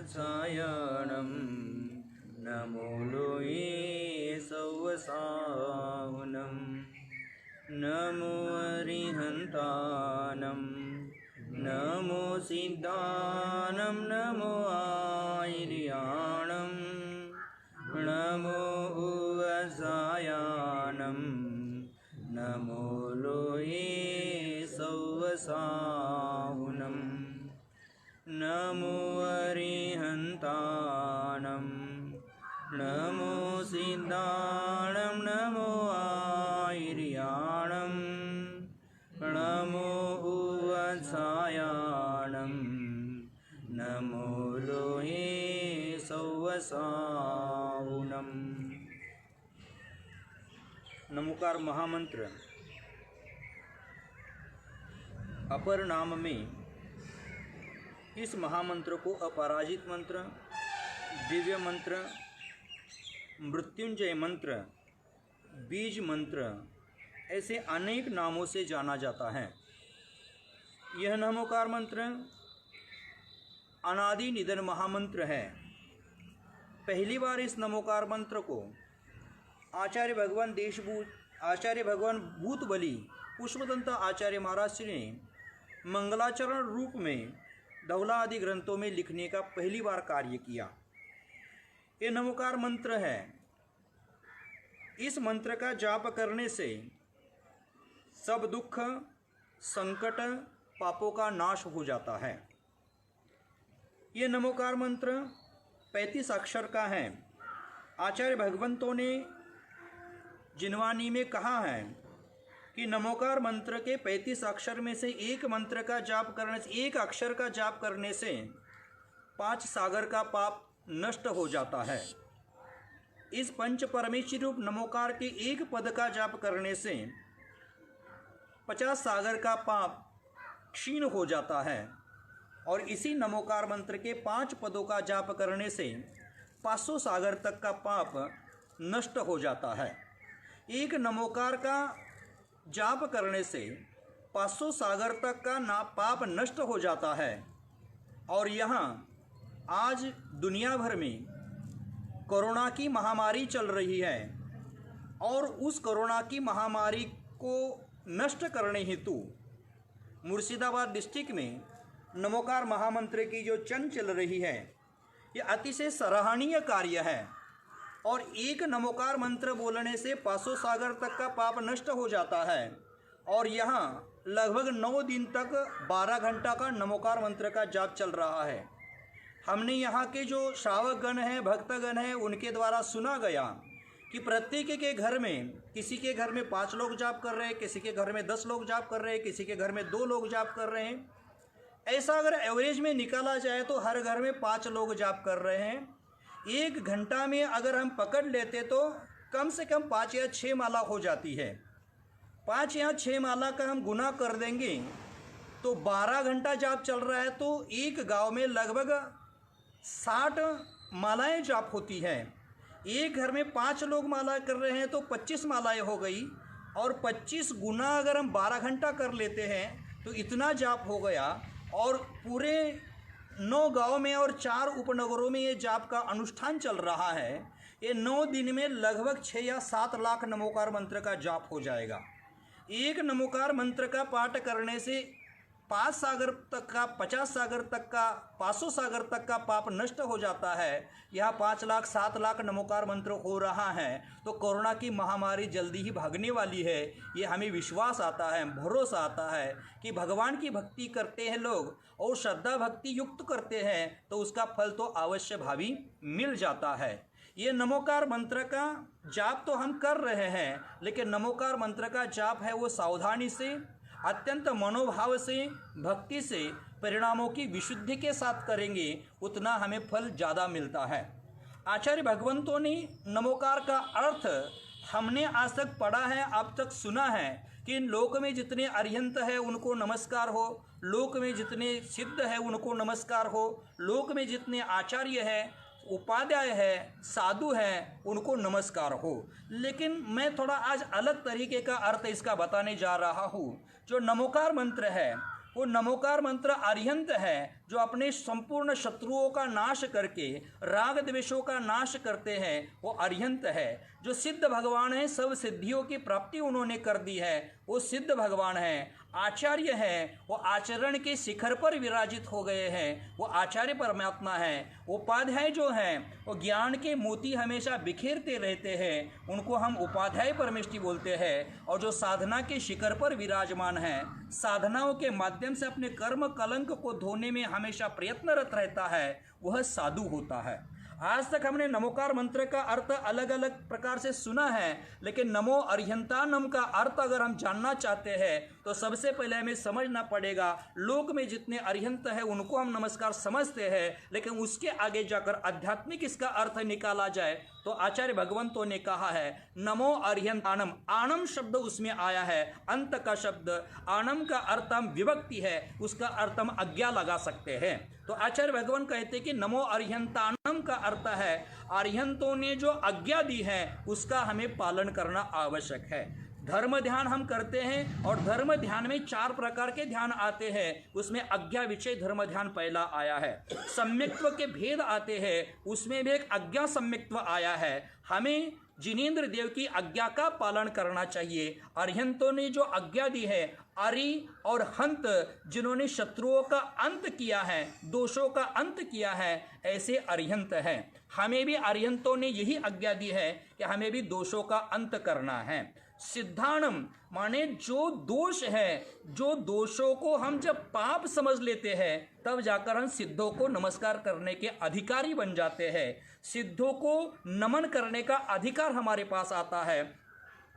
सायणं नमो लोये सौवसाहुनं नमो अरिहन्तानं नमो सिद्धानं नमो आयर्याणं नमो उवसायानं नमो लोये सौवसाहुनं नमो अरिहन्तानं नमो सिद्धानं नमो आयर्याणं नमो उवत्सायाणं नमो लोये सौवसाहुनं। नमोकार महामंत्र अपर नाम में इस महामंत्र को अपराजित मंत्र, दिव्य मंत्र, मृत्युंजय मंत्र, बीज मंत्र ऐसे अनेक नामों से जाना जाता है। यह नमोकार मंत्र अनादि निधन महामंत्र है। पहली बार इस नमोकार मंत्र को आचार्य भगवान भूतबली पुष्पदंत आचार्य महाराज ने मंगलाचरण रूप में धवला आदि ग्रंथों में लिखने का पहली बार कार्य किया। ये नमोकार मंत्र है। इस मंत्र का जाप करने से सब दुख, संकट, पापों का नाश हो जाता है। ये नमोकार मंत्र 35 अक्षर का है। आचार्य भगवंतों ने जिनवानी में कहा है कि नमोकार मंत्र के 35 अक्षर में से एक मंत्र का जाप करने से, एक अक्षर का जाप करने से 5 सागर का पाप नष्ट हो जाता है। इस पंच परमेश्वर रूप नमोकार के एक पद का जाप करने से 50 सागर का पाप क्षीण हो जाता है और इसी नमोकार मंत्र के 5 पदों का जाप करने से 500 सागर तक का पाप नष्ट हो जाता है। एक नमोकार का जाप करने से 500 सागर तक का पाप नष्ट हो जाता है। और यहाँ आज दुनिया भर में कोरोना की महामारी चल रही है और उस कोरोना की महामारी को नष्ट करने हेतु मुर्शिदाबाद डिस्ट्रिक्ट में नमोकार महामंत्र की जो चल रही है, ये अतिशय सराहनीय कार्य है। और एक नमोकार मंत्र बोलने से 500 सागर तक का पाप नष्ट हो जाता है। और यहाँ लगभग 9 दिन तक 12 घंटा का नमोकार मंत्र का जाप चल रहा है। हमने यहाँ के जो श्रावकगण हैं, भक्तगण हैं, उनके द्वारा सुना गया कि प्रत्येक के घर में, किसी के घर में 5 लोग जाप कर रहे हैं, किसी के घर में 10 लोग जाप कर रहे हैं, किसी के घर में 2 लोग जाप कर रहे हैं। ऐसा अगर एवरेज में निकाला जाए तो हर घर में 5 लोग जाप कर रहे हैं। 1 घंटा में अगर हम पकड़ लेते तो कम से कम 5 या 6 माला हो जाती है। 5 या 6 माला का हम गुना कर देंगे तो 12 घंटा जाप चल रहा है तो एक गांव में लगभग 60 मालाएं जाप होती हैं। एक घर में 5 लोग माला कर रहे हैं तो 25 मालाएं हो गई और 25 गुना अगर हम 12 घंटा कर लेते हैं तो इतना जाप हो गया। और पूरे 9 गांव में और 4 उपनगरों में ये जाप का अनुष्ठान चल रहा है। ये 9 दिन में लगभग 6 या 7 लाख नमोकार मंत्र का जाप हो जाएगा। एक नमोकार मंत्र का पाठ करने से 5 सागर तक का, 50 सागर तक का, 500 सागर तक का पाप नष्ट हो जाता है। यहाँ 5 लाख 7 लाख नमोकार मंत्र हो रहा है तो कोरोना की महामारी जल्दी ही भागने वाली है। ये हमें विश्वास आता है, भरोसा आता है कि भगवान की भक्ति करते हैं लोग और श्रद्धा भक्ति युक्त करते हैं तो उसका फल तो अवश्य भावी मिल जाता है। ये नमोकार मंत्र का जाप तो हम कर रहे हैं, लेकिन नमोकार मंत्र का जाप है वो सावधानी से, अत्यंत मनोभाव से, भक्ति से, परिणामों की विशुद्धि के साथ करेंगे उतना हमें फल ज़्यादा मिलता है। आचार्य भगवंतों ने नमोकार का अर्थ हमने आज तक पढ़ा है, अब तक सुना है कि लोक में जितने अरिहंत है उनको नमस्कार हो, लोक में जितने सिद्ध है उनको नमस्कार हो, लोक में जितने आचार्य है, उपाध्याय है, साधु है, उनको नमस्कार हो। लेकिन मैं थोड़ा आज अलग तरीके का अर्थ इसका बताने जा रहा हूँ। जो नमोकार मंत्र है वो नमोकार मंत्र अरिहंत है, जो अपने संपूर्ण शत्रुओं का नाश करके राग द्वेषों का नाश करते हैं, वो अरिहंत है। जो सिद्ध भगवान है, सब सिद्धियों की प्राप्ति उन्होंने कर दी है, वो सिद्ध भगवान है। आचार्य है, वो आचरण के शिखर पर विराजित हो गए हैं, वो आचार्य परमात्मा है। उपाध्याय जो हैं, वो ज्ञान के मोती हमेशा बिखेरते रहते हैं, उनको हम उपाध्याय परमेष्टि बोलते हैं। और जो साधना के शिखर पर विराजमान है, साधनाओं के माध्यम से अपने कर्म कलंक को धोने में हमेशा प्रयत्नरत रहता है, वह साधु होता है। आज तक हमने नमोकार मंत्र का अर्थ अलग अलग प्रकार से सुना है, लेकिन नमो अरिहंतानम का अर्थ अगर हम जानना चाहते हैं तो सबसे पहले हमें समझना पड़ेगा, लोक में जितने अरिहंत हैं उनको हम नमस्कार समझते हैं, लेकिन उसके आगे जाकर आध्यात्मिक इसका अर्थ निकाला जाए तो आचार्य भगवंतों ने कहा है नमो अरिहंतानम। आनम शब्द उसमें आया है, अंत का शब्द। आनम का अर्थ हम विभक्ति है, उसका अर्थ हम आज्ञा लगा सकते हैं। तो आचार्य भगवान कहते हैं कि नमो अरिहंतानम का अर्थ है अरिहंतों ने जो आज्ञा दी है उसका हमें पालन करना आवश्यक है। धर्म ध्यान हम करते हैं और धर्म ध्यान में 4 प्रकार के ध्यान आते हैं, उसमें आज्ञा विषय धर्म ध्यान पहला आया है। सम्यक्त्व के भेद आते हैं, उसमें भी एक आज्ञा सम्यक्त्व आया है। हमें जिनेंद्र देव की आज्ञा का पालन करना चाहिए। अरिहंतों ने जो आज्ञा दी है, अरि और हंत जिन्होंने शत्रुओं का अंत किया है, दोषों का अंत किया है, ऐसे अरिहंत हैं। हमें भी अरिहंतों ने यही आज्ञा दी है कि हमें भी दोषों का अंत करना है। सिद्धाणम माने जो दोष है, जो दोषों को हम जब पाप समझ लेते हैं तब जाकर हम सिद्धों को नमस्कार करने के अधिकारी बन जाते हैं। सिद्धों को नमन करने का अधिकार हमारे पास आता है।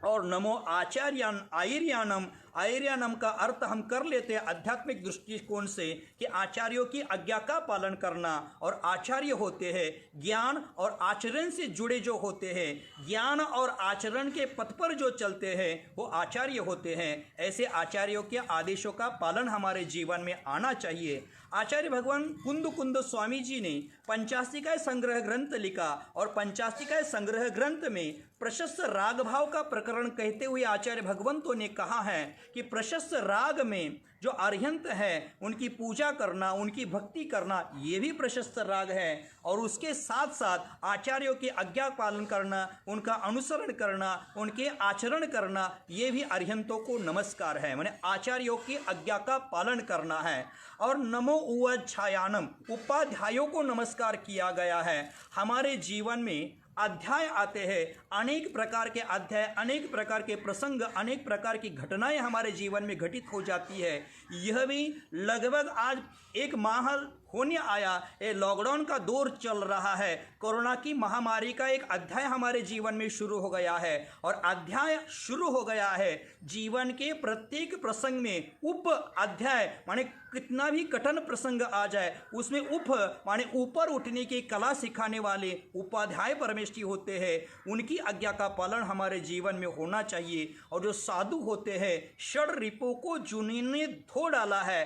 और नमो आचार्यान आयर्यानम, आयर्यानम का अर्थ हम कर लेते हैं आध्यात्मिक दृष्टिकोण से कि आचार्यों की आज्ञा का पालन करना। और आचार्य होते हैं ज्ञान और आचरण से जुड़े जो होते हैं, ज्ञान और आचरण के पथ पर जो चलते हैं वो आचार्य होते हैं। ऐसे आचार्यों के आदेशों का पालन हमारे जीवन में आना चाहिए। आचार्य भगवान कुंद कुंद स्वामी जी ने पंचास्तिकाय संग्रह ग्रंथ लिखा और पंचास्तिकाय संग्रह ग्रंथ में प्रशस्त राग भाव का प्रकरण कहते हुए आचार्य भगवंतों ने कहा है कि प्रशस्त राग में जो अरिहंत है उनकी पूजा करना, उनकी भक्ति करना, ये भी प्रशस्त राग है। और उसके साथ साथ आचार्यों की आज्ञा पालन करना, उनका अनुसरण करना, उनके आचरण करना, ये भी अरिहंतों को नमस्कार है, माने आचार्यों की आज्ञा का पालन करना है। और नमो उपाध्यायानम, उपाध्यायों को नमस्कार किया गया है। हमारे जीवन में अध्याय आते हैं, अनेक प्रकार के अध्याय, अनेक प्रकार के प्रसंग, अनेक प्रकार की घटनाएं हमारे जीवन में घटित हो जाती है। यह भी लगभग आज 1 माह होने आया, ये लॉकडाउन का दौर चल रहा है, कोरोना की महामारी का एक अध्याय हमारे जीवन में शुरू हो गया है। और अध्याय शुरू हो गया है, जीवन के प्रत्येक प्रसंग में उप अध्याय माने कितना भी कठिन प्रसंग आ जाए उसमें उप माने ऊपर उठने की कला सिखाने वाले उपाध्याय परमेष्टि होते हैं। उनकी आज्ञा का पालन हमारे जीवन में होना चाहिए। और जो साधु होते हैं, षड रिपुओं को जिन्होंने धो डाला है,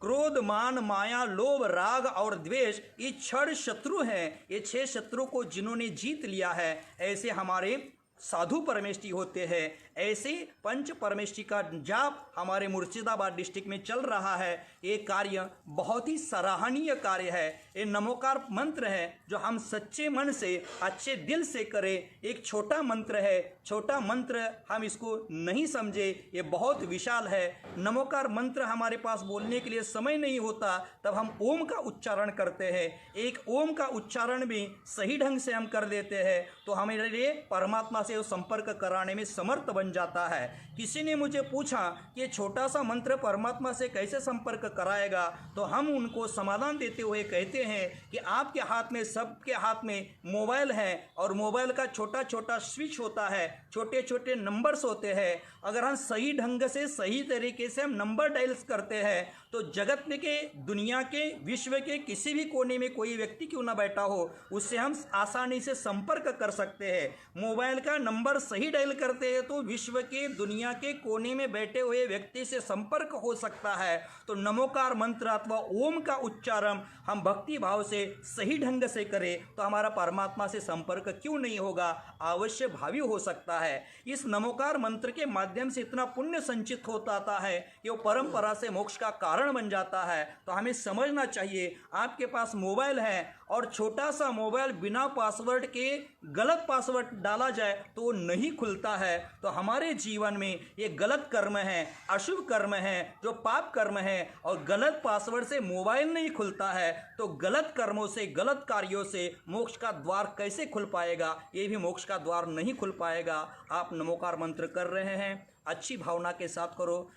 क्रोध, मान, माया, लोभ, राग और द्वेष, ये 6 शत्रु हैं। ये 6 शत्रु को जिन्होंने जीत लिया है, ऐसे हमारे साधु परमेष्टि होते हैं। ऐसे पंच परमेष्टि का जाप हमारे मुर्शिदाबाद डिस्ट्रिक्ट में चल रहा है। ये कार्य बहुत ही सराहनीय कार्य है। ये नमोकार मंत्र है जो हम सच्चे मन से, अच्छे दिल से करें। एक छोटा मंत्र है, छोटा मंत्र हम इसको नहीं समझे, ये बहुत विशाल है। नमोकार मंत्र हमारे पास बोलने के लिए समय नहीं होता, तब हम ओम का उच्चारण करते हैं। एक ओम का उच्चारण भी सही ढंग से हम कर देते हैं तो हमारे लिए परमात्मा से संपर्क कराने में समर्थ बन जाता है। किसी ने मुझे पूछा कि छोटा सा मंत्र परमात्मा से कैसे संपर्क कराएगा, तो हम उनको समाधान देते हुए कहते हैं कि आपके हाथ में, सबके हाथ में मोबाइल है और मोबाइल का छोटा छोटा स्विच होता है, छोटे छोटे नंबर्स होते हैं। अगर हम सही ढंग से, सही तरीके से हम नंबर डायल्स करते हैं तो जगत में के, दुनिया के, विश्व के किसी भी कोने में कोई व्यक्ति क्यों ना बैठा हो, उससे हम आसानी से संपर्क कर सकते हैं। मोबाइल का नंबर सही डायल करते हैं तो विश्व के, दुनिया के कोने में बैठे हुए व्यक्ति से संपर्क हो सकता है। तो नमोकार मंत्र अथवा ओम का उच्चारण हम भक्ति भाव से सही ढंग से करें तो हमारा परमात्मा से संपर्क क्यों नहीं होगा, अवश्य भावी हो सकता है। इस नमोकार मंत्र के माध्यम से इतना पुण्य संचित होता है कि वो परंपरा से मोक्ष का कारण कारण बन जाता है। तो हमें समझना चाहिए, आपके पास मोबाइल है और छोटा सा मोबाइल बिना पासवर्ड के गलत पासवर्ड डाला जाए तो वो नहीं खुलता है। तो हमारे जीवन में ये गलत कर्म है, अशुभ कर्म है, जो पाप कर्म है, और गलत पासवर्ड से मोबाइल नहीं खुलता है। तो गलत कर्मों से, गलत कार्यों से मोक्ष का द्वार कैसे खुल पाएगा? ये भी मोक्ष का द्वार नहीं खुल पाएगा। आप नमोकार मंत्र कर रहे हैं, अच्छी भावना के साथ करो।